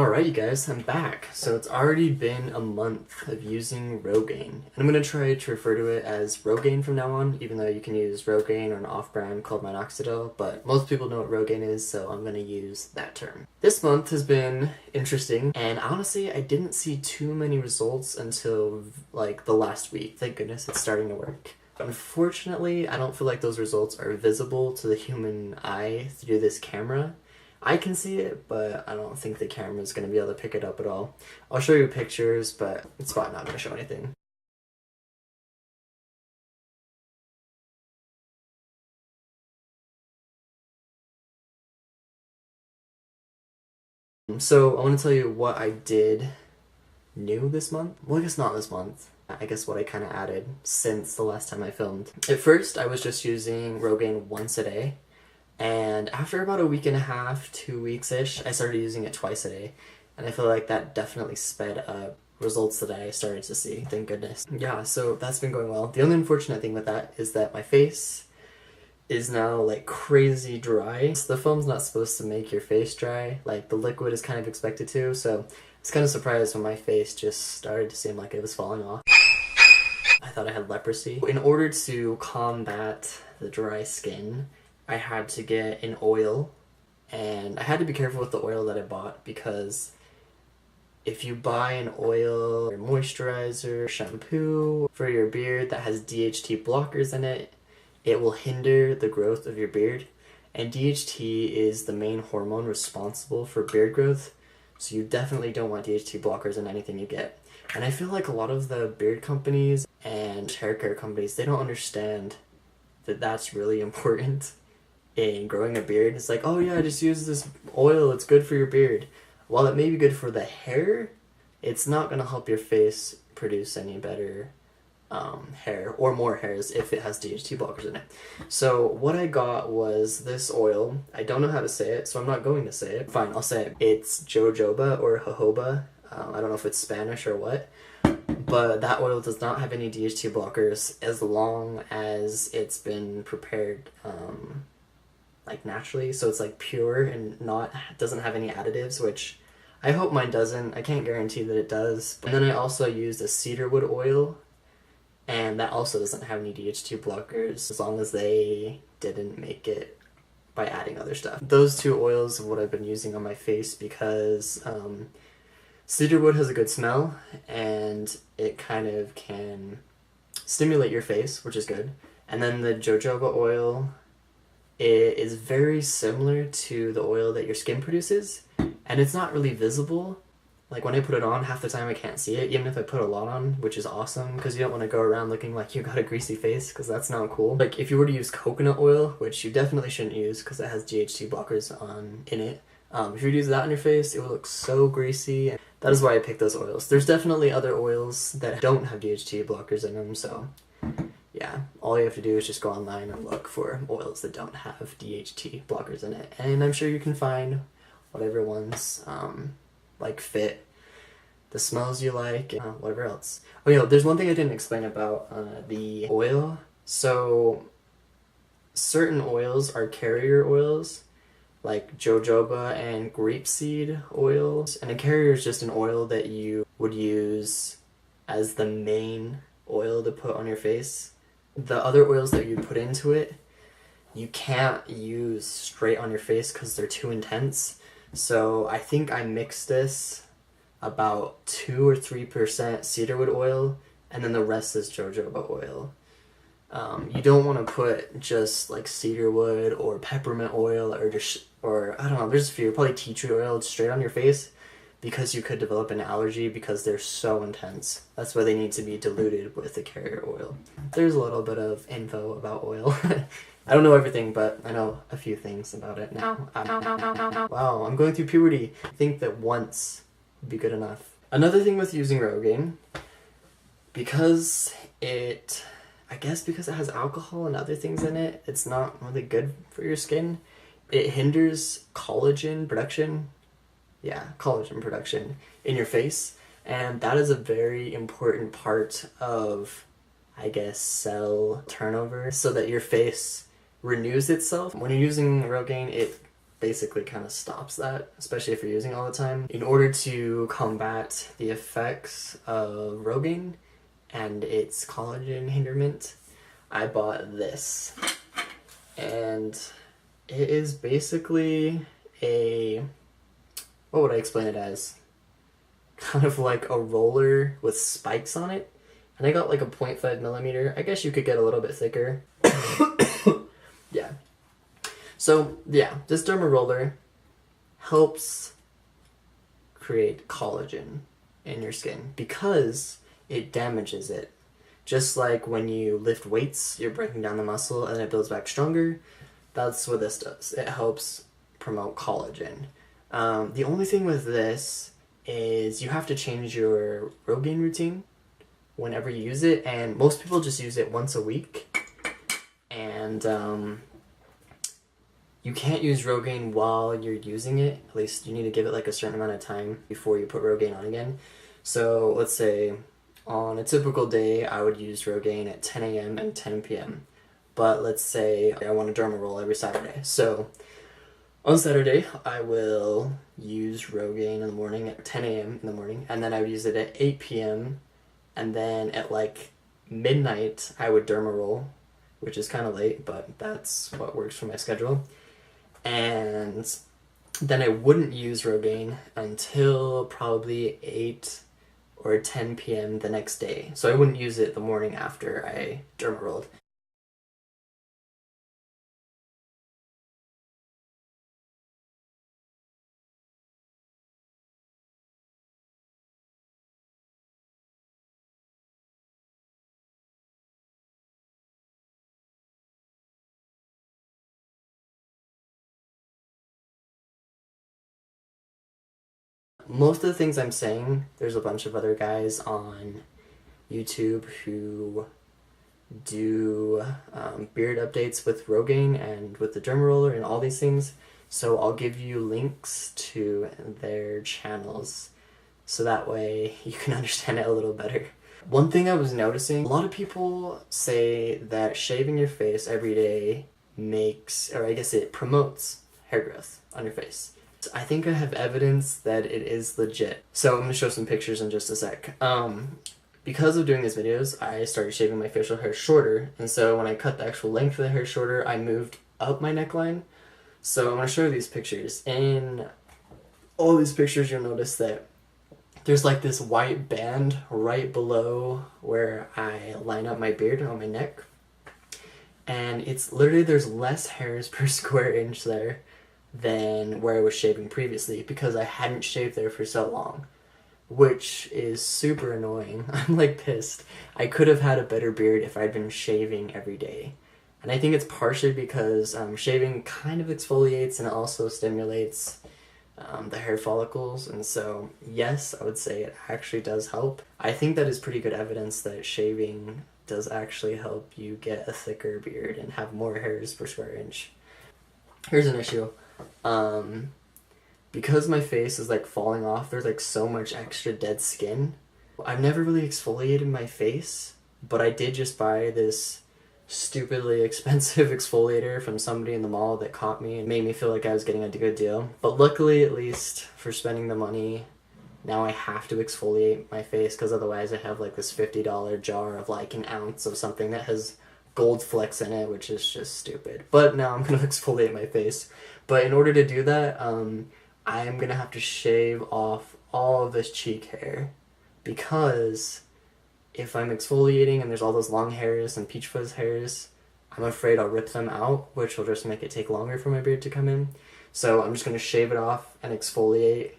Alright you guys, I'm back. So it's already been a month of using Rogaine. And I'm going to try to refer to it as Rogaine from now on, even though you can use Rogaine or an off-brand called Minoxidil, but most people know what Rogaine is, so I'm going to use that term. This month has been interesting, and honestly I didn't see too many results until like the last week. Thank goodness it's starting to work. Unfortunately, I don't feel like those results are visible to the human eye through this camera. I can see it, but I don't think the camera's going to be able to pick it up at all. I'll show you pictures, but it's probably not going to show anything. So I want to tell you what I did new this month. Well, I guess not this month. I guess what I kind of added since the last time I filmed. At first, I was just using Rogaine once a day. And after about a week and a half, 2 weeks-ish, I started using it twice a day. And I feel like that definitely sped up results that I started to see, thank goodness. Yeah, so that's been going well. The only unfortunate thing with that is that my face is now like crazy dry. So the foam's not supposed to make your face dry, like the liquid is kind of expected to, so I was kind of surprised when my face just started to seem like it was falling off. I thought I had leprosy. In order to combat the dry skin, I had to get an oil, and I had to be careful with the oil that I bought because if you buy an oil or moisturizer, shampoo for your beard that has DHT blockers in it, it will hinder the growth of your beard. And DHT is the main hormone responsible for beard growth, so you definitely don't want DHT blockers in anything you get. And I feel like a lot of the beard companies and hair care companies, they don't understand that that's really important in growing a beard. It's like, oh yeah, just use this oil, it's good for your beard. While it may be good for the hair, it's not going to help your face produce any better hair or more hairs if it has DHT blockers in it. So what I got was this oil. I don't know how to say it, so I'm not going to say it. Fine, I'll say it. It's jojoba or jojoba. I don't know if it's Spanish or what, but that oil does not have any DHT blockers as long as it's been prepared like naturally, so it's like pure and doesn't have any additives, which I hope mine doesn't. I can't guarantee that it does. And then I also used a cedarwood oil, and that also doesn't have any DHT blockers as long as they didn't make it by adding other stuff. Those two oils are what I've been using on my face because cedarwood has a good smell and it kind of can stimulate your face, which is good. And then the jojoba oil, it is very similar to the oil that your skin produces, and it's not really visible. Like when I put it on, half the time I can't see it, even if I put a lot on, which is awesome because you don't want to go around looking like you got a greasy face because that's not cool. Like if you were to use coconut oil, which you definitely shouldn't use because it has DHT blockers in it, if you were to use that on your face, it would look so greasy. That is why I picked those oils. There's definitely other oils that don't have DHT blockers in them, so yeah, all you have to do is just go online and look for oils that don't have DHT blockers in it. And I'm sure you can find whatever ones like fit the smells you like, and whatever else. Oh yeah, there's one thing I didn't explain about the oil. So certain oils are carrier oils, like jojoba and grapeseed oils. And a carrier is just an oil that you would use as the main oil to put on your face. The other oils that you put into it, you can't use straight on your face because they're too intense. So I think I mixed this about 2 or 3% cedarwood oil, and then the rest is jojoba oil. You don't want to put just like cedarwood or peppermint oil or I don't know, there's a few, probably tea tree oil straight on your face because you could develop an allergy because they're so intense. That's why they need to be diluted with the carrier oil. There's a little bit of info about oil. I don't know everything, but I know a few things about it now. Wow, I'm going through puberty. I think that once would be good enough. Another thing with using Rogaine, because it has alcohol and other things in it, it's not really good for your skin. It hinders collagen production. Yeah, collagen production in your face, and that is a very important part of, I guess, cell turnover, so that your face renews itself. When you're using Rogaine, it basically kind of stops that, especially if you're using it all the time. In order to combat the effects of Rogaine and its collagen hinderment, I bought this. And it is basically a, what would I explain it as? Kind of like a roller with spikes on it. And I got like a 0.5 millimeter. I guess you could get a little bit thicker. Yeah. So yeah, this derma roller helps create collagen in your skin because it damages it. Just like when you lift weights, you're breaking down the muscle and it builds back stronger. That's what this does. It helps promote collagen. The only thing with this is you have to change your Rogaine routine whenever you use it, and most people just use it once a week. And you can't use Rogaine while you're using it. At least you need to give it like a certain amount of time before you put Rogaine on again. So let's say on a typical day, I would use Rogaine at 10 a.m. and 10 p.m. But let's say I want to derma roll every Saturday. So on Saturday, I will use Rogaine in the morning at 10 a.m. in the morning, and then I would use it at 8 p.m. And then at like midnight, I would derma roll, which is kind of late, but that's what works for my schedule. And then I wouldn't use Rogaine until probably 8 or 10 p.m. the next day. So I wouldn't use it the morning after I derma rolled. Most of the things I'm saying, there's a bunch of other guys on YouTube who do beard updates with Rogaine and with the derma roller and all these things. So I'll give you links to their channels so that way you can understand it a little better. One thing I was noticing, a lot of people say that shaving your face every day makes, or I guess it promotes hair growth on your face. I think I have evidence that it is legit. So I'm going to show some pictures in just a sec. Because of doing these videos, I started shaving my facial hair shorter, and so when I cut the actual length of the hair shorter, I moved up my neckline. So I'm going to show you these pictures. In all these pictures, you'll notice that there's like this white band right below where I line up my beard on my neck. And it's literally, there's less hairs per square inch there than where I was shaving previously because I hadn't shaved there for so long, which is super annoying. I'm like pissed. I could have had a better beard if I'd been shaving every day. And I think it's partially because shaving kind of exfoliates and it also stimulates the hair follicles, and so yes, I would say it actually does help. I think that is pretty good evidence that shaving does actually help you get a thicker beard and have more hairs per square inch. Here's an issue. Because my face is like falling off, there's like so much extra dead skin. I've never really exfoliated my face, but I did just buy this stupidly expensive exfoliator from somebody in the mall that caught me and made me feel like I was getting a good deal. But luckily, at least for spending the money, now I have to exfoliate my face because otherwise I have like this $50 jar of like an ounce of something that has gold flecks in it, which is just stupid. But now I'm gonna exfoliate my face. But in order to do that, I am gonna have to shave off all of this cheek hair because if I'm exfoliating and there's all those long hairs and peach fuzz hairs, I'm afraid I'll rip them out, which will just make it take longer for my beard to come in. So I'm just going to shave it off and exfoliate,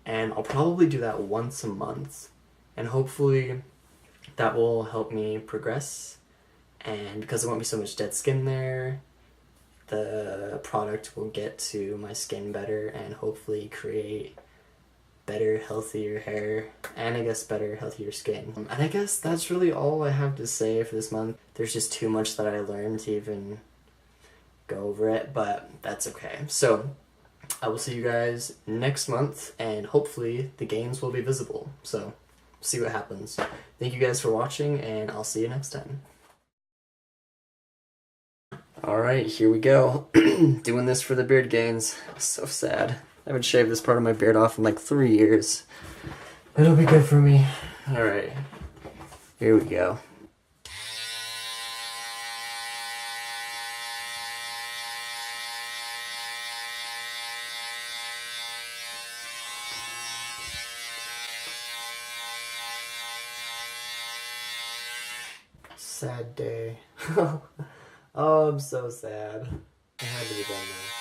and I'll probably do that once a month, and hopefully that will help me progress. And because there won't be so much dead skin there, the product will get to my skin better and hopefully create better, healthier hair, and I guess better, healthier skin. And I guess that's really all I have to say for this month. There's just too much that I learned to even go over it, but that's okay. So I will see you guys next month, and hopefully the gains will be visible. So see what happens. Thank you guys for watching, and I'll see you next time. Alright, here we go. Doing this for the beard gains. So sad. I haven't shaved this part of my beard off in like 3 years. It'll be good for me. Alright, here we go. Sad day. Oh, I'm so sad. It had to be done now.